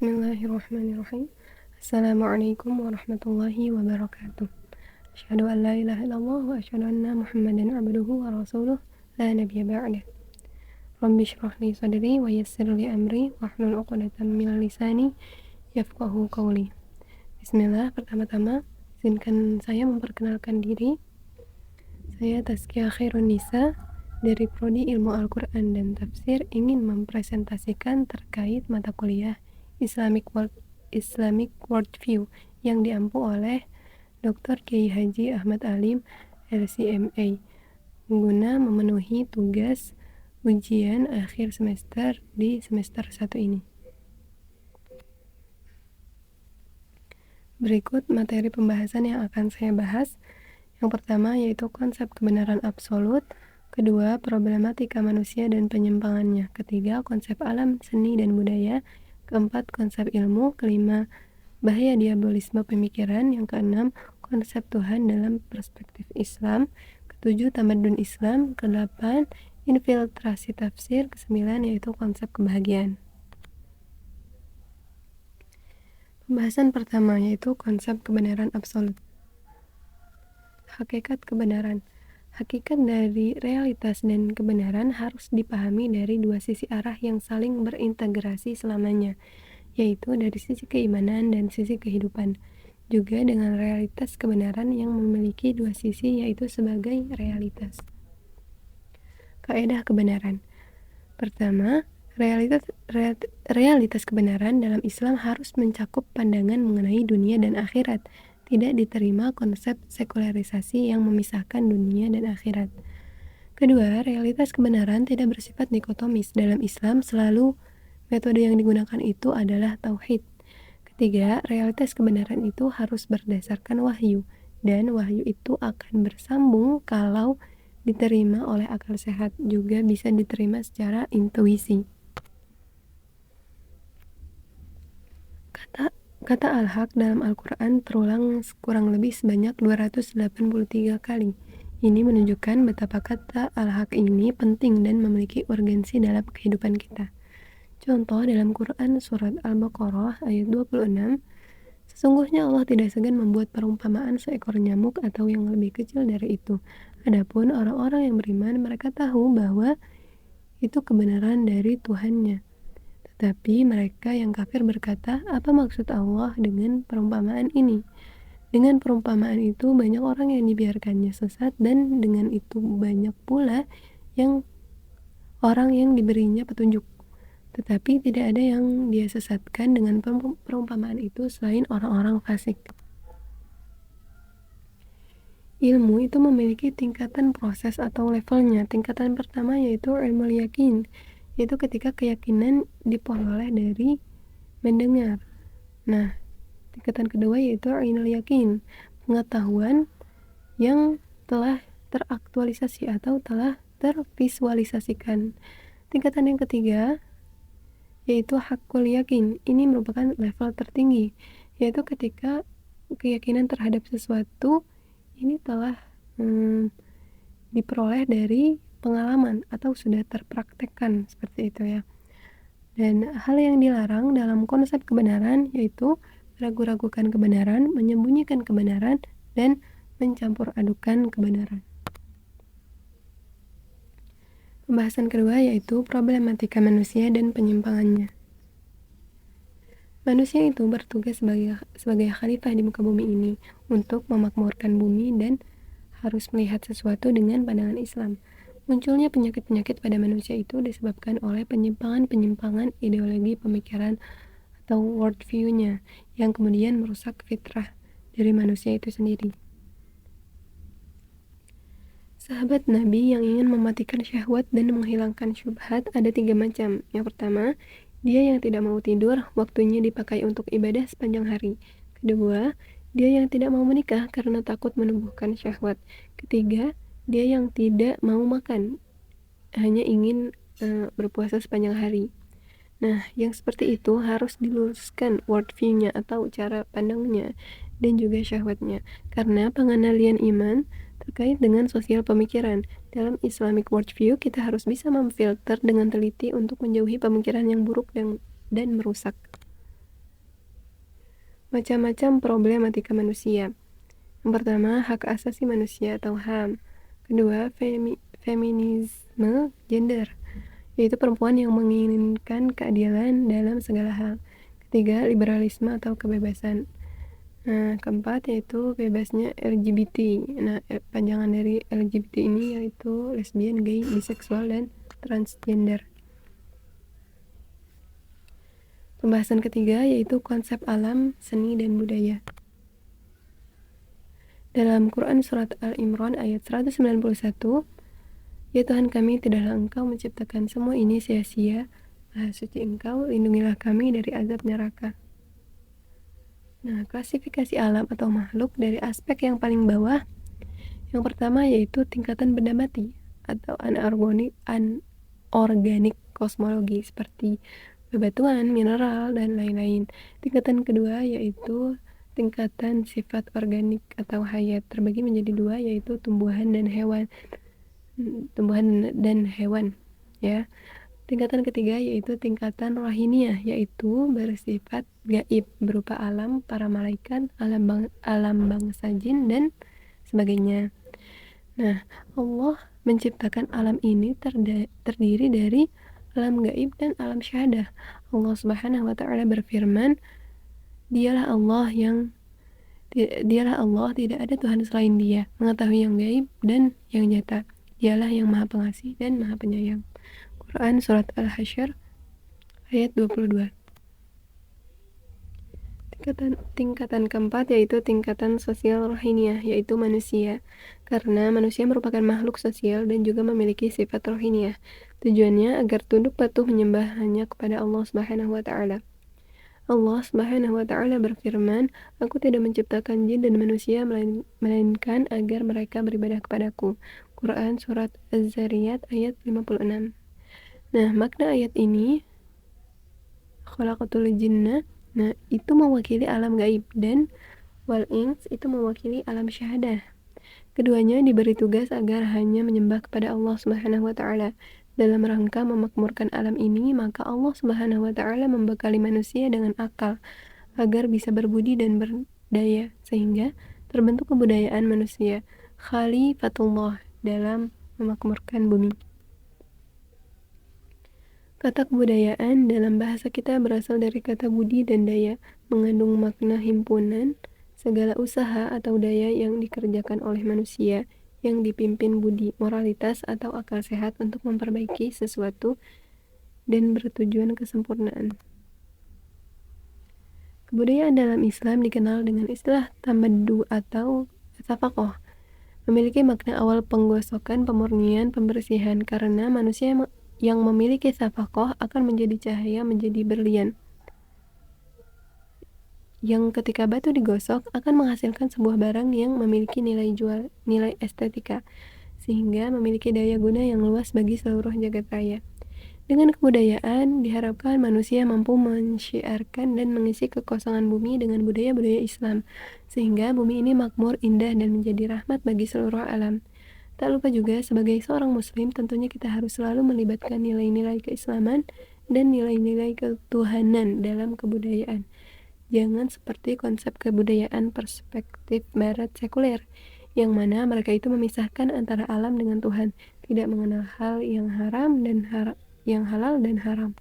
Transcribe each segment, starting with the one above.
Bismillahirrahmanirrahim. Assalamualaikum warahmatullahi wabarakatuh. Asyhadu an la ilaha illallah wa asyhadu anna Muhammadan abduhu wa rasuluh la nabiyya ba'dah. Rabbi shrah li sadri wa yassir li amri wahlul 'uqdatam min lisani yafqahu qawli. Bismillah, pertama-tama izinkan saya memperkenalkan diri. Saya Tazkiyah Khairun Nisa dari Prodi Ilmu Al-Quran dan Tafsir ingin mempresentasikan terkait mata kuliah Islamic Worldview yang diampu oleh Dr. Kiai Haji Ahmad Alim, LCMA, guna memenuhi tugas ujian akhir semester di semester 1 ini. Berikut materi pembahasan yang akan saya bahas. Yang pertama yaitu konsep kebenaran absolut, kedua problematika manusia dan penyimpangannya, ketiga konsep alam, seni dan budaya, keempat konsep ilmu, kelima bahaya diabolisme pemikiran, yang keenam konsep Tuhan dalam perspektif Islam, ketujuh tamadun Islam, kedelapan infiltrasi tafsir, kesembilan yaitu konsep kebahagiaan. Pembahasan pertama yaitu konsep kebenaran absolut. Hakikat kebenaran. Hakikat dari realitas dan kebenaran harus dipahami dari dua sisi arah yang saling berintegrasi selamanya, yaitu dari sisi keimanan dan sisi kehidupan. Juga dengan realitas kebenaran yang memiliki dua sisi, yaitu sebagai realitas. Kaedah kebenaran. Pertama, realitas kebenaran dalam Islam harus mencakup pandangan mengenai dunia dan akhirat. Tidak diterima konsep sekularisasi yang memisahkan dunia dan akhirat. Kedua, realitas kebenaran tidak bersifat dikotomis. Dalam Islam selalu metode yang digunakan itu adalah tauhid. Ketiga, realitas kebenaran itu harus berdasarkan wahyu, dan wahyu itu akan bersambung kalau diterima oleh akal sehat, juga bisa diterima secara intuisi. Kata al-haq dalam Al-Quran terulang kurang lebih sebanyak 283 kali. Ini menunjukkan betapa kata al-haq ini penting dan memiliki urgensi dalam kehidupan kita. Contoh dalam Quran surat Al-Baqarah ayat 26, sesungguhnya Allah tidak segan membuat perumpamaan seekor nyamuk atau yang lebih kecil dari itu. Adapun orang-orang yang beriman, mereka tahu bahwa itu kebenaran dari Tuhannya. Tetapi mereka yang kafir berkata, apa maksud Allah dengan perumpamaan ini? Dengan perumpamaan itu banyak orang yang dibiarkannya sesat, dan dengan itu banyak pula orang yang diberinya petunjuk. Tetapi tidak ada yang dia sesatkan dengan perumpamaan itu selain orang-orang fasik. Ilmu itu memiliki tingkatan proses atau levelnya. Tingkatan pertama yaitu ilmu yakin, yaitu ketika keyakinan diperoleh dari mendengar. Nah, tingkatan kedua yaitu ainul yakin, pengetahuan yang telah teraktualisasi atau telah tervisualisasikan. Tingkatan yang ketiga yaitu hakul yakin. Ini merupakan level tertinggi, yaitu ketika keyakinan terhadap sesuatu ini telah diperoleh dari pengalaman atau sudah terpraktekkan, seperti itu ya. Dan hal yang dilarang dalam konsep kebenaran yaitu ragu-ragukan kebenaran, menyembunyikan kebenaran, dan mencampur adukan kebenaran. Pembahasan kedua yaitu problematika manusia dan penyimpangannya. Manusia itu bertugas sebagai khalifah di muka bumi ini untuk memakmurkan bumi dan harus melihat sesuatu dengan pandangan Islam. Munculnya penyakit-penyakit pada manusia itu disebabkan oleh penyimpangan-penyimpangan ideologi pemikiran atau worldview-nya yang kemudian merusak fitrah dari manusia itu sendiri. Sahabat Nabi yang ingin mematikan syahwat dan menghilangkan syubhat ada 3 macam. Yang pertama, dia yang tidak mau tidur, waktunya dipakai untuk ibadah sepanjang hari. Kedua, dia yang tidak mau menikah karena takut menumbuhkan syahwat. Ketiga, dia yang tidak mau makan, hanya ingin berpuasa sepanjang hari. Nah, yang seperti itu harus diluruskan worldview-nya atau cara pandangnya dan juga syahwatnya, karena pengendalian iman terkait dengan sosial pemikiran. Dalam Islamic worldview, kita harus bisa memfilter dengan teliti untuk menjauhi pemikiran yang buruk dan merusak. Macam-macam problematika manusia. Yang pertama, hak asasi manusia atau HAM. Kedua, feminisme gender, yaitu perempuan yang menginginkan keadilan dalam segala hal. Ketiga, liberalisme atau kebebasan. Nah, keempat yaitu bebasnya LGBT. Nah, panjangan dari LGBT ini yaitu lesbian, gay, biseksual, dan transgender. Pembahasan ketiga yaitu konsep alam, seni, dan budaya. Dalam Quran Surat Al-Imran ayat 191, "Ya Tuhan kami, tidaklah Engkau menciptakan semua ini sia-sia. Maha suci Engkau, lindungilah kami dari azab neraka." Nah, klasifikasi alam atau makhluk dari aspek yang paling bawah. Yang pertama yaitu tingkatan benda mati atau anorganik kosmologi seperti bebatuan, mineral, dan lain-lain. Tingkatan kedua yaitu tingkatan sifat organik atau hayat, terbagi menjadi dua yaitu tumbuhan dan hewan ya. Tingkatan ketiga yaitu tingkatan rohaniah, yaitu bersifat gaib berupa alam para malaikat, alam bangsa jin, dan sebagainya. Nah, Allah menciptakan alam ini terdiri dari alam gaib dan alam syahadah. Allah Subhanahu wa Ta'ala berfirman, Dialah Allah, tidak ada Tuhan selain Dia, mengetahui yang gaib dan yang nyata. Dialah yang Maha Pengasih dan Maha Penyayang. Quran Surat Al-Hasyr ayat 22. Tingkatan keempat yaitu tingkatan sosial rohaniah, yaitu manusia. Karena manusia merupakan makhluk sosial dan juga memiliki sifat rohaniah. Tujuannya agar tunduk patuh menyembah hanya kepada Allah Subhanahu wa Ta'ala. Allah Subhanahu wa Ta'ala berfirman, "Aku tidak menciptakan jin dan manusia melainkan agar mereka beribadah kepadaku." Quran Surat Az-Zariyat ayat 56. Nah, makna ayat ini, khalaqatul jinna, nah itu mewakili alam gaib, dan wal ins itu mewakili alam syahadah. Keduanya diberi tugas agar hanya menyembah kepada Allah Subhanahu wa Ta'ala. Dalam rangka memakmurkan alam ini, maka Allah Subhanahu wa Ta'ala membekali manusia dengan akal agar bisa berbudi dan berdaya, sehingga terbentuk kebudayaan manusia khalifatullah dalam memakmurkan bumi. Kata kebudayaan dalam bahasa kita berasal dari kata budi dan daya, mengandung makna himpunan segala usaha atau daya yang dikerjakan oleh manusia yang dipimpin budi, moralitas, atau akal sehat untuk memperbaiki sesuatu dan bertujuan kesempurnaan. Kebudayaan dalam Islam dikenal dengan istilah tamaddu atau safakoh, memiliki makna awal penggosokan, pemurnian, pembersihan, karena manusia yang memiliki safakoh akan menjadi cahaya, menjadi berlian, yang ketika batu digosok akan menghasilkan sebuah barang yang memiliki nilai jual, nilai estetika, sehingga memiliki daya guna yang luas bagi seluruh jagat raya. Dengan kebudayaan, diharapkan manusia mampu mensyiarkan dan mengisi kekosongan bumi dengan budaya-budaya Islam, sehingga bumi ini makmur, indah, dan menjadi rahmat bagi seluruh alam. Tak lupa juga, sebagai seorang muslim, tentunya kita harus selalu melibatkan nilai-nilai keislaman dan nilai-nilai ketuhanan dalam kebudayaan. Jangan seperti konsep kebudayaan perspektif barat sekuler, yang mana mereka itu memisahkan antara alam dengan Tuhan, tidak mengenal hal yang haram dan yang halal dan haram.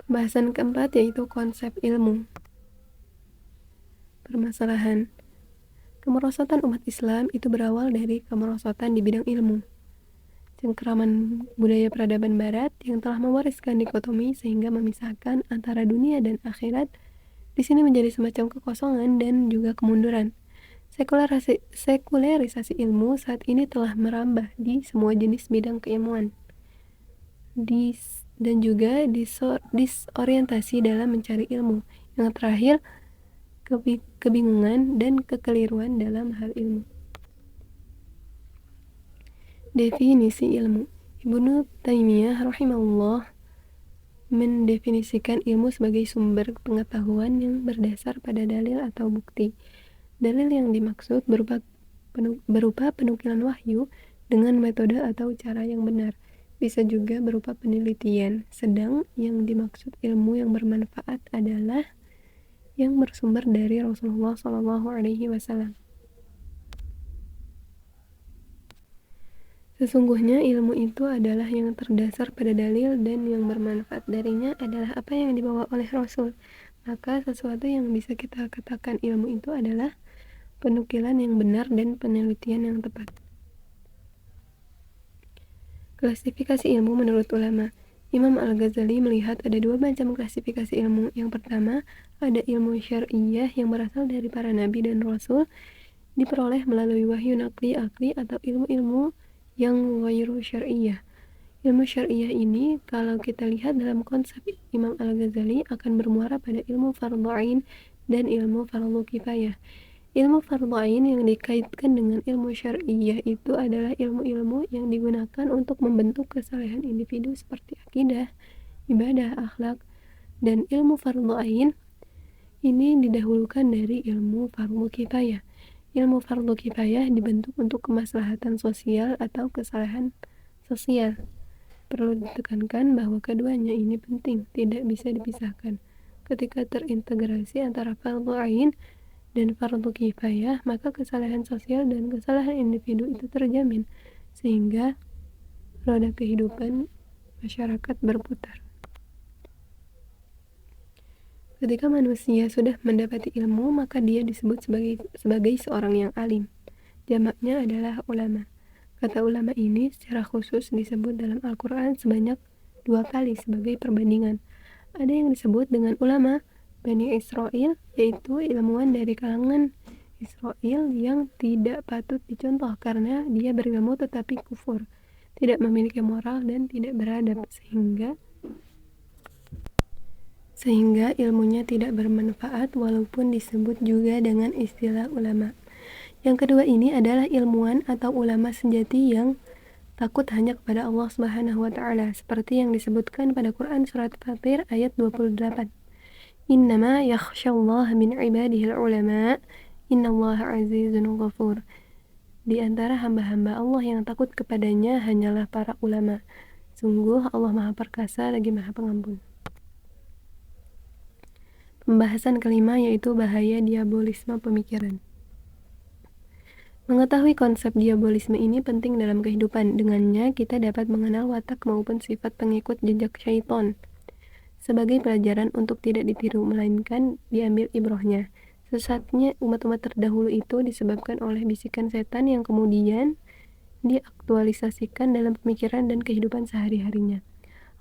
Pembahasan keempat yaitu konsep ilmu. Permasalahan. Kemerosotan umat Islam itu berawal dari kemerosotan di bidang ilmu. Cengkeraman budaya peradaban barat yang telah mewariskan dikotomi sehingga memisahkan antara dunia dan akhirat di sini menjadi semacam kekosongan dan juga kemunduran. Sekulerisasi ilmu saat ini telah merambah di semua jenis bidang keilmuan, dan juga disorientasi dalam mencari ilmu. Yang terakhir, kebingungan dan kekeliruan dalam hal ilmu. Definisi ilmu. Ibnu Taimiyah rahimahullah mendefinisikan ilmu sebagai sumber pengetahuan yang berdasar pada dalil atau bukti. Dalil yang dimaksud berupa penukilan wahyu dengan metode atau cara yang benar. Bisa juga berupa penelitian. Sedang yang dimaksud ilmu yang bermanfaat adalah yang bersumber dari Rasulullah SAW. Sesungguhnya ilmu itu adalah yang terdasar pada dalil dan yang bermanfaat darinya adalah apa yang dibawa oleh Rasul. Maka sesuatu yang bisa kita katakan ilmu itu adalah penukilan yang benar dan penelitian yang tepat. Klasifikasi ilmu menurut ulama. Imam Al-Ghazali melihat ada dua macam klasifikasi ilmu. Yang pertama, ada ilmu syar'iyah yang berasal dari para nabi dan rasul, diperoleh melalui wahyu akli atau ilmu-ilmu yang ghairu syar'iyah. Ilmu syar'iyah ini kalau kita lihat dalam konsep Imam Al-Ghazali akan bermuara pada ilmu fardhu ain dan ilmu fardhu kifayah. Ilmu fardhu ain yang dikaitkan dengan ilmu syar'iyah itu adalah ilmu-ilmu yang digunakan untuk membentuk kesalehan individu seperti akidah, ibadah, akhlak, dan ilmu fardhu ain ini didahulukan dari ilmu fardhu kifayah. Ilmu fardhu kifayah dibentuk untuk kemaslahatan sosial atau kesalahan sosial. Perlu ditekankan bahwa keduanya ini penting, tidak bisa dipisahkan. Ketika terintegrasi antara fardhu ain dan fardhu kifayah, maka kesalahan sosial dan kesalahan individu itu terjamin, sehingga roda kehidupan masyarakat berputar. Ketika manusia sudah mendapati ilmu, maka dia disebut sebagai seorang yang alim. Jamaknya adalah ulama. Kata ulama ini secara khusus disebut dalam Al-Quran sebanyak 2 kali sebagai perbandingan. Ada yang disebut dengan ulama Bani Israel, yaitu ilmuwan dari kalangan Israel yang tidak patut dicontoh karena dia berilmu tetapi kufur, tidak memiliki moral dan tidak beradab, sehingga ilmunya tidak bermanfaat walaupun disebut juga dengan istilah ulama. Yang kedua ini adalah ilmuwan atau ulama sejati yang takut hanya kepada Allah Subhanahu wa Ta'ala, seperti yang disebutkan pada Quran Surat Fatir ayat 28. Innama yakhshallaha min ibadihil ulama, innallaha azizun ghafur. Di antara hamba-hamba Allah yang takut kepadanya hanyalah para ulama. Sungguh Allah Maha Perkasa lagi Maha Pengampun. Pembahasan kelima yaitu bahaya diabolisme pemikiran. Mengetahui konsep diabolisme ini penting dalam kehidupan. Dengannya kita dapat mengenal watak maupun sifat pengikut jejak syaitan. Sebagai pelajaran untuk tidak ditiru, melainkan diambil ibrahnya. Sesatnya umat-umat terdahulu itu disebabkan oleh bisikan setan yang kemudian diaktualisasikan dalam pemikiran dan kehidupan sehari-harinya.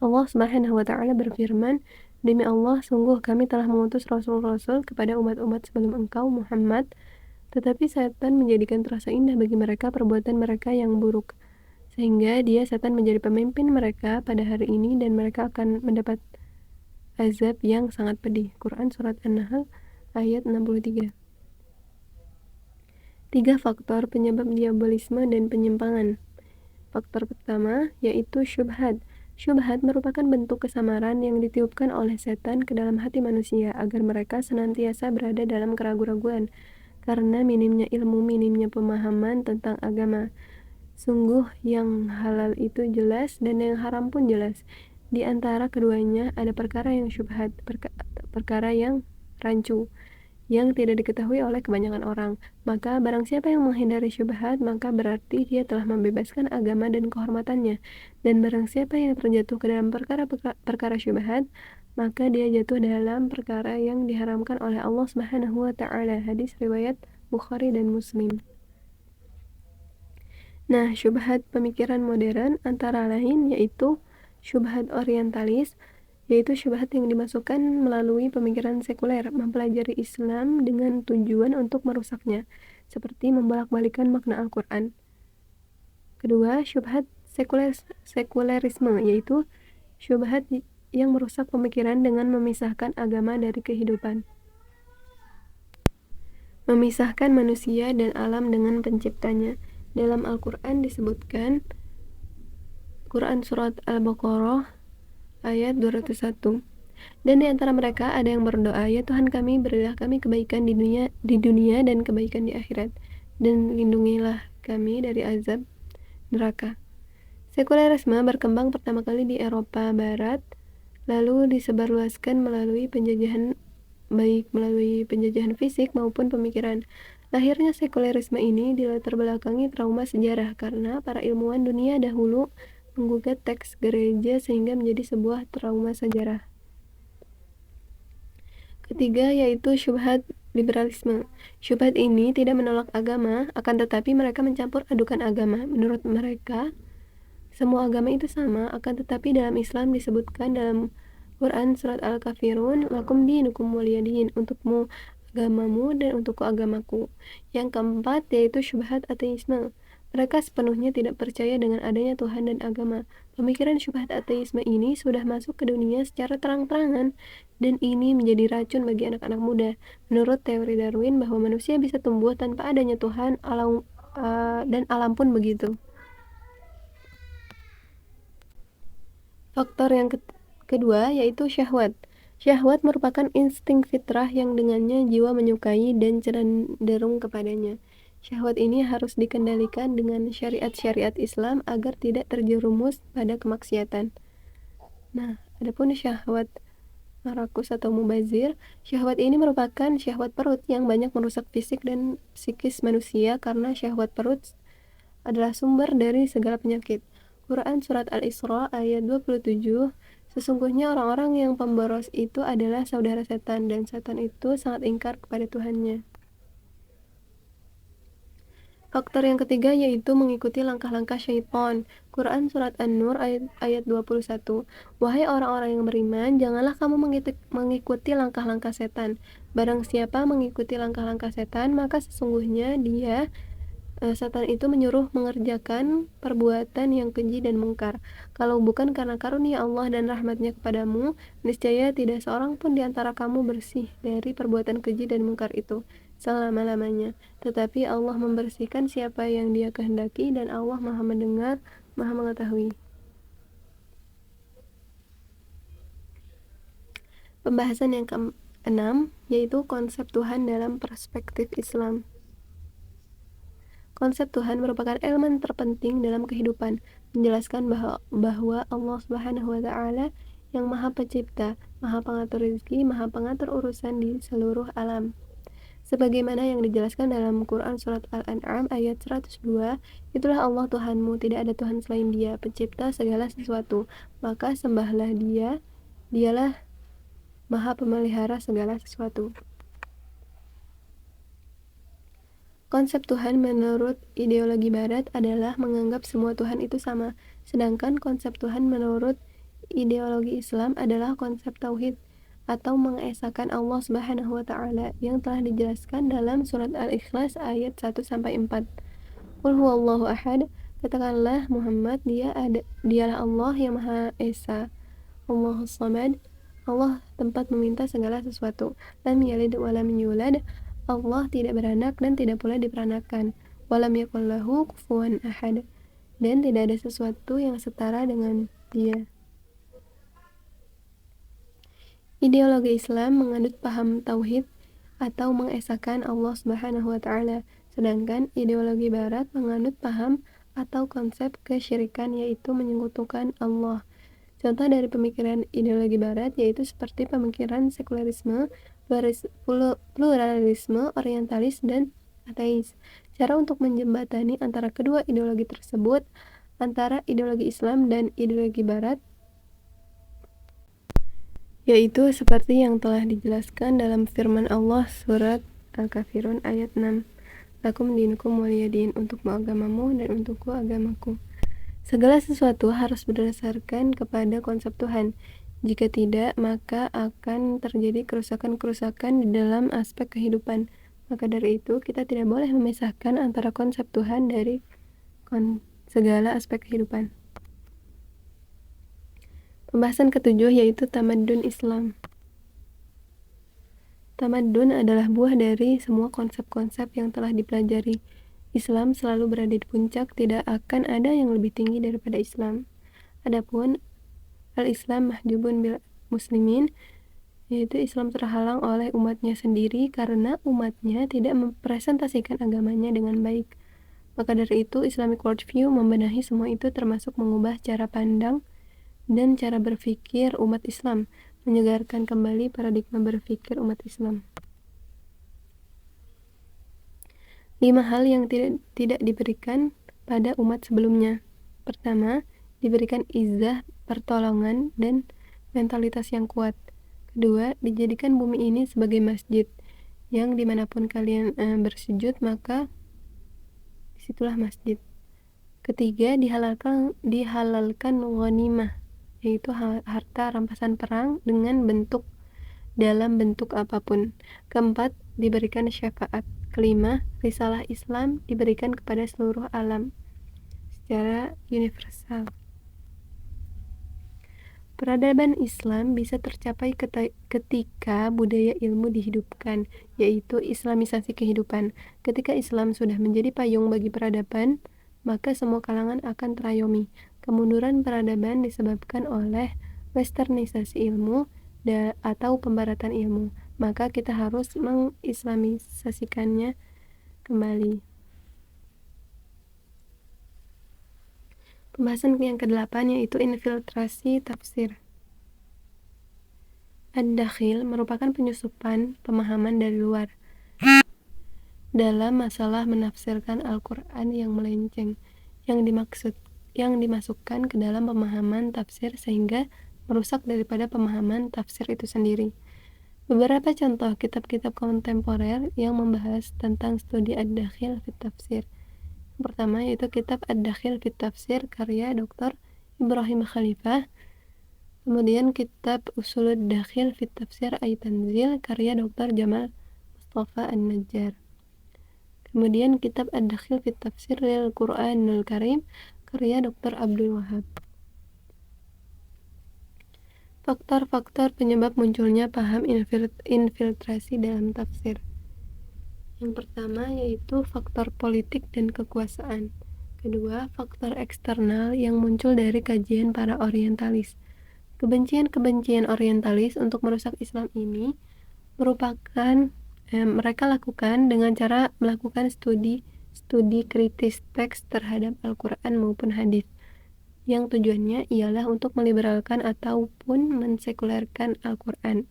Allah Subhanahu wa Ta'ala berfirman, "Demi Allah, sungguh kami telah mengutus rasul-rasul kepada umat-umat sebelum engkau, Muhammad, tetapi setan menjadikan terasa indah bagi mereka perbuatan mereka yang buruk, sehingga dia setan menjadi pemimpin mereka pada hari ini dan mereka akan mendapat azab yang sangat pedih." Quran Surat An-Nahl ayat 63. 3 faktor penyebab diabolisme dan penyimpangan. Faktor pertama yaitu syubhat. Syubhat merupakan bentuk kesamaran yang ditiupkan oleh setan ke dalam hati manusia agar mereka senantiasa berada dalam keraguan-raguan karena minimnya ilmu, minimnya pemahaman tentang agama. Sungguh yang halal itu jelas dan yang haram pun jelas. Di antara keduanya ada perkara yang syubhat, perkara yang rancu, yang tidak diketahui oleh kebanyakan orang. Maka barang siapa yang menghindari syubhat, maka berarti dia telah membebaskan agama dan kehormatannya. Dan barang siapa yang terjatuh ke dalam perkara syubhat, maka dia jatuh dalam perkara yang diharamkan oleh Allah Subhanahu wa Ta'ala. Hadis riwayat Bukhari dan Muslim. Nah, syubhat pemikiran modern antara lain yaitu syubhat orientalis, yaitu syubhat yang dimasukkan melalui pemikiran sekuler, mempelajari Islam dengan tujuan untuk merusaknya, seperti membolak-balikan makna Al-Quran. Kedua, syubhat sekulerisme, yaitu syubhat yang merusak pemikiran dengan memisahkan agama dari kehidupan, memisahkan manusia dan alam dengan penciptanya. Dalam Al-Quran disebutkan, Quran Surat Al-Baqarah ayat 201. Dan di antara mereka ada yang berdoa, "Ya Tuhan kami, berilah kami kebaikan di dunia dan kebaikan di akhirat, dan lindungilah kami dari azab neraka." Sekulerisme berkembang pertama kali di Eropa Barat, lalu disebarluaskan melalui penjajahan baik melalui penjajahan fisik maupun pemikiran. Lahirnya sekulerisme ini dilatar belakangi trauma sejarah karena para ilmuwan dunia dahulu menggugat teks gereja sehingga menjadi sebuah trauma sejarah. Ketiga yaitu syubhat liberalisme. Syubhat ini tidak menolak agama, akan tetapi mereka mencampur adukan agama. Menurut mereka, semua agama itu sama, akan tetapi dalam Islam disebutkan dalam Quran surat Al-Kafirun, lakum dinukum waliyadin, untukmu agamamu dan untukku agamaku. Yang keempat yaitu syubhat ateisme. Mereka sepenuhnya tidak percaya dengan adanya Tuhan dan agama. Pemikiran syubhat ateisme ini sudah masuk ke dunia secara terang-terangan dan ini menjadi racun bagi anak-anak muda. Menurut teori Darwin bahwa manusia bisa tumbuh tanpa adanya Tuhan, dan alam pun begitu. Faktor yang kedua yaitu syahwat. Syahwat merupakan insting fitrah yang dengannya jiwa menyukai dan cenderung kepadanya. Syahwat ini harus dikendalikan dengan syariat-syariat Islam agar tidak terjerumus pada kemaksiatan. Nah, adapun syahwat rakus atau mubazir, syahwat ini merupakan syahwat perut yang banyak merusak fisik dan psikis manusia karena syahwat perut adalah sumber dari segala penyakit. Quran Surat Al-Isra ayat 27, sesungguhnya orang-orang yang pemboros itu adalah saudara setan dan setan itu sangat ingkar kepada Tuhannya. Faktor yang ketiga yaitu mengikuti langkah-langkah syaitan. Quran Surat An-Nur ayat 21. Wahai orang-orang yang beriman, janganlah kamu mengikuti langkah-langkah setan. Barang siapa mengikuti langkah-langkah setan, maka sesungguhnya setan itu menyuruh mengerjakan perbuatan yang keji dan mungkar. Kalau bukan karena karunia Allah dan rahmatnya kepadamu, niscaya tidak seorang pun di antara kamu bersih dari perbuatan keji dan mungkar itu selama-lamanya. Tetapi Allah membersihkan siapa yang Dia kehendaki dan Allah Maha mendengar, Maha mengetahui. Pembahasan yang ke-6 yaitu konsep Tuhan dalam perspektif Islam. Konsep Tuhan merupakan elemen terpenting dalam kehidupan, menjelaskan bahwa Allah Subhanahu wa Ta'ala yang Maha Pencipta, Maha Pengatur rezeki, Maha Pengatur urusan di seluruh alam. Sebagaimana yang dijelaskan dalam Quran Surat Al-An'am ayat 102, itulah Allah Tuhanmu, tidak ada Tuhan selain Dia, pencipta segala sesuatu, maka sembahlah Dia, Dialah Maha Pemelihara segala sesuatu. Konsep Tuhan menurut ideologi Barat adalah menganggap semua Tuhan itu sama, sedangkan konsep Tuhan menurut ideologi Islam adalah konsep Tauhid atau mengesahkan Allah Subhanahu wa Ta'ala yang telah dijelaskan dalam surat Al-Ikhlas ayat 1-4. Qul huwallahu ahad, katakanlah Muhammad, dialah Allah yang Maha Esa, Allahus Samad, Allah tempat meminta segala sesuatu, lam yalid wa lam yulad, Allah tidak beranak dan tidak pula diperanakan, walam yakul lahu kufuwan ahad, dan tidak ada sesuatu yang setara dengan Dia. Ideologi Islam menganut paham tauhid atau mengesahkan Allah Subhanahu wa Ta'ala, sedangkan ideologi Barat menganut paham atau konsep kesyirikan, yaitu menyekutukan Allah. Contoh dari pemikiran ideologi Barat yaitu seperti pemikiran sekulerisme, pluralisme, orientalis, dan ateis. Cara untuk menjembatani antara kedua ideologi tersebut, antara ideologi Islam dan ideologi Barat, yaitu seperti yang telah dijelaskan dalam firman Allah surat Al-Kafirun ayat 6, lakum dinukum waliyadin, untukmu agamamu dan untukku agamaku. Segala sesuatu harus berdasarkan kepada konsep Tuhan. Jika tidak, maka akan terjadi kerusakan-kerusakan di dalam aspek kehidupan. Maka dari itu, kita tidak boleh memisahkan antara konsep Tuhan dari segala aspek kehidupan. Pembahasan ketujuh yaitu tamadun Islam. Tamadun adalah buah dari semua konsep-konsep yang telah dipelajari. Islam selalu berada di puncak, tidak akan ada yang lebih tinggi daripada Islam. Adapun al-Islam mahjubun bil muslimin, yaitu Islam terhalang oleh umatnya sendiri karena umatnya tidak mempresentasikan agamanya dengan baik. Maka dari itu, Islamic Worldview membenahi semua itu, termasuk mengubah cara pandang dan cara berpikir umat Islam. menyegarkan kembali paradigma berpikir umat Islam. 5 hal yang tidak diberikan pada umat sebelumnya. Pertama, diberikan izzah, pertolongan, dan mentalitas yang kuat. Kedua, dijadikan bumi ini sebagai masjid, yang dimanapun kalian bersujud, maka disitulah masjid. Ketiga, dihalalkan ghanimah, yaitu harta rampasan perang dalam bentuk apapun. Keempat, diberikan syafaat. Kelima, risalah Islam diberikan kepada seluruh alam secara universal. Peradaban Islam bisa tercapai ketika budaya ilmu dihidupkan, yaitu islamisasi kehidupan. Ketika Islam sudah menjadi payung bagi peradaban, maka semua kalangan akan terayomi. Kemunduran peradaban disebabkan oleh westernisasi ilmu atau pembaratan ilmu, maka kita harus mengislamisasikannya kembali. Pembahasan yang ke-8 yaitu infiltrasi tafsir. Ad-dakhil merupakan penyusupan pemahaman dari luar dalam masalah menafsirkan Al-Quran yang melenceng, yang dimasukkan ke dalam pemahaman tafsir sehingga merusak daripada pemahaman tafsir itu sendiri. Beberapa contoh kitab-kitab kontemporer yang membahas tentang studi Ad-Dakhil fit Tafsir. Yang pertama yaitu kitab Ad-Dakhil fit Tafsir karya Dr. Ibrahim Khalifah. Kemudian kitab Usulud Dakhil fit Tafsir Ay-Tanzil karya Dr. Jamal Mustafa An-Najjar. Kemudian kitab Ad-Dakhil fit Tafsir lil Qur'anul Karim karya Dr. Abdul Wahab. Faktor-faktor penyebab munculnya paham infiltrasi dalam tafsir. Yang pertama yaitu faktor politik dan kekuasaan. Kedua, faktor eksternal yang muncul dari kajian para orientalis. Kebencian-kebencian orientalis untuk merusak Islam ini mereka lakukan dengan cara melakukan studi kritis teks terhadap Al-Quran maupun hadis, yang tujuannya ialah untuk meliberalkan ataupun mensekulerkan Al-Quran.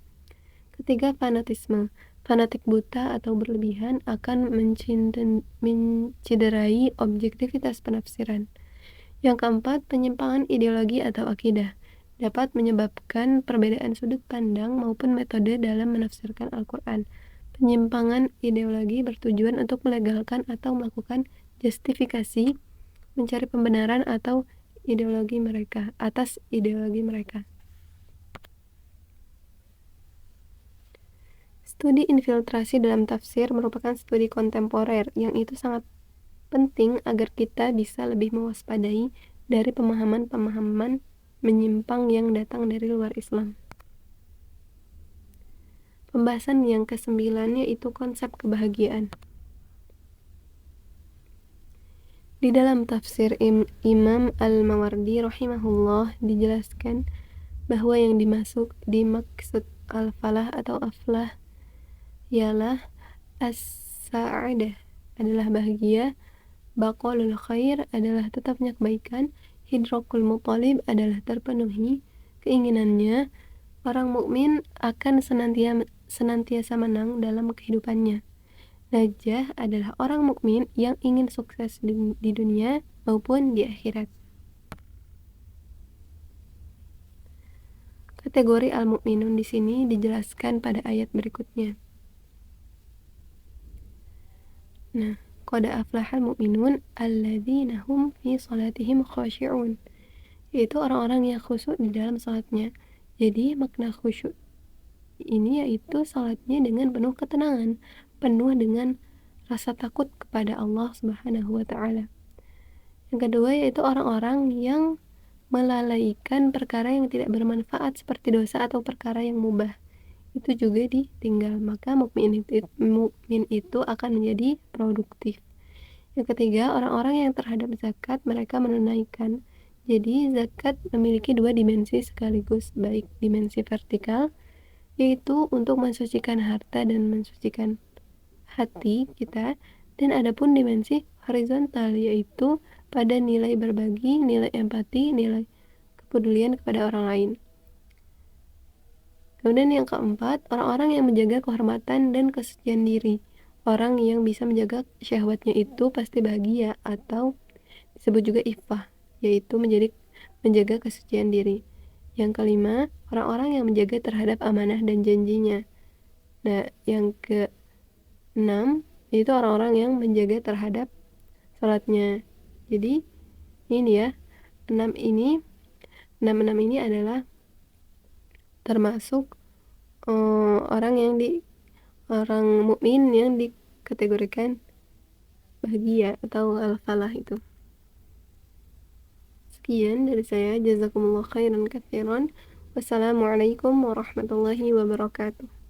Ketiga, fanatisme. Fanatik buta atau berlebihan akan menciderai objektivitas penafsiran. Yang keempat, penyimpangan ideologi atau akidah dapat menyebabkan perbedaan sudut pandang maupun metode dalam menafsirkan Al-Quran. Penyimpangan ideologi bertujuan untuk melegalkan atau melakukan justifikasi, mencari pembenaran atas ideologi mereka. Studi infiltrasi dalam tafsir merupakan studi kontemporer yang itu sangat penting agar kita bisa lebih mewaspadai dari pemahaman-pemahaman menyimpang yang datang dari luar Islam. Pembahasan yang ke-9 yaitu konsep kebahagiaan. Di dalam tafsir Imam Al-Mawardi rahimahullah dijelaskan bahwa yang dimaksud al-falah atau aflah ialah as-sa'adah adalah bahagia, baqalul khair adalah tetapnya kebaikan, hidrakul mutalib adalah terpenuhi keinginannya. Orang mukmin akan senantiasa menang dalam kehidupannya. Najah adalah orang mukmin yang ingin sukses di dunia maupun di akhirat. Kategori al-mukminun di sini dijelaskan pada ayat berikutnya. Nah, qad aflahal mu'minun alladzina hum fi salatihim khashi'un, yaitu orang-orang yang khusyuk di dalam salatnya. Jadi makna khusyuk ini yaitu salatnya dengan penuh ketenangan, penuh dengan rasa takut kepada Allah Subhanahu wa Ta'ala. Yang kedua yaitu orang-orang yang melalaikan perkara yang tidak bermanfaat seperti dosa atau perkara yang mubah, itu juga ditinggal, maka mukmin itu akan menjadi produktif. Yang ketiga, orang-orang yang terhadap zakat mereka menunaikan. Jadi zakat memiliki dua dimensi sekaligus, baik dimensi vertikal yaitu untuk mensucikan harta dan mensucikan hati kita, dan adapun dimensi horizontal yaitu pada nilai berbagi, nilai empati, nilai kepedulian kepada orang lain. Kemudian yang keempat, orang-orang yang menjaga kehormatan dan kesucian diri. Orang yang bisa menjaga syahwatnya itu pasti bahagia atau disebut juga iffah, yaitu menjaga kesucian diri. Yang kelima, orang-orang yang menjaga terhadap amanah dan janjinya. Nah, yang keenam, yaitu orang-orang yang menjaga terhadap salatnya. Jadi, ini ya, enam ini, enam ini adalah termasuk orang mukmin yang dikategorikan bahagia atau al-falah itu. Sekian dari saya, jazakumullah khairan katsiran. Wassalamualaikum warahmatullahi wabarakatuh.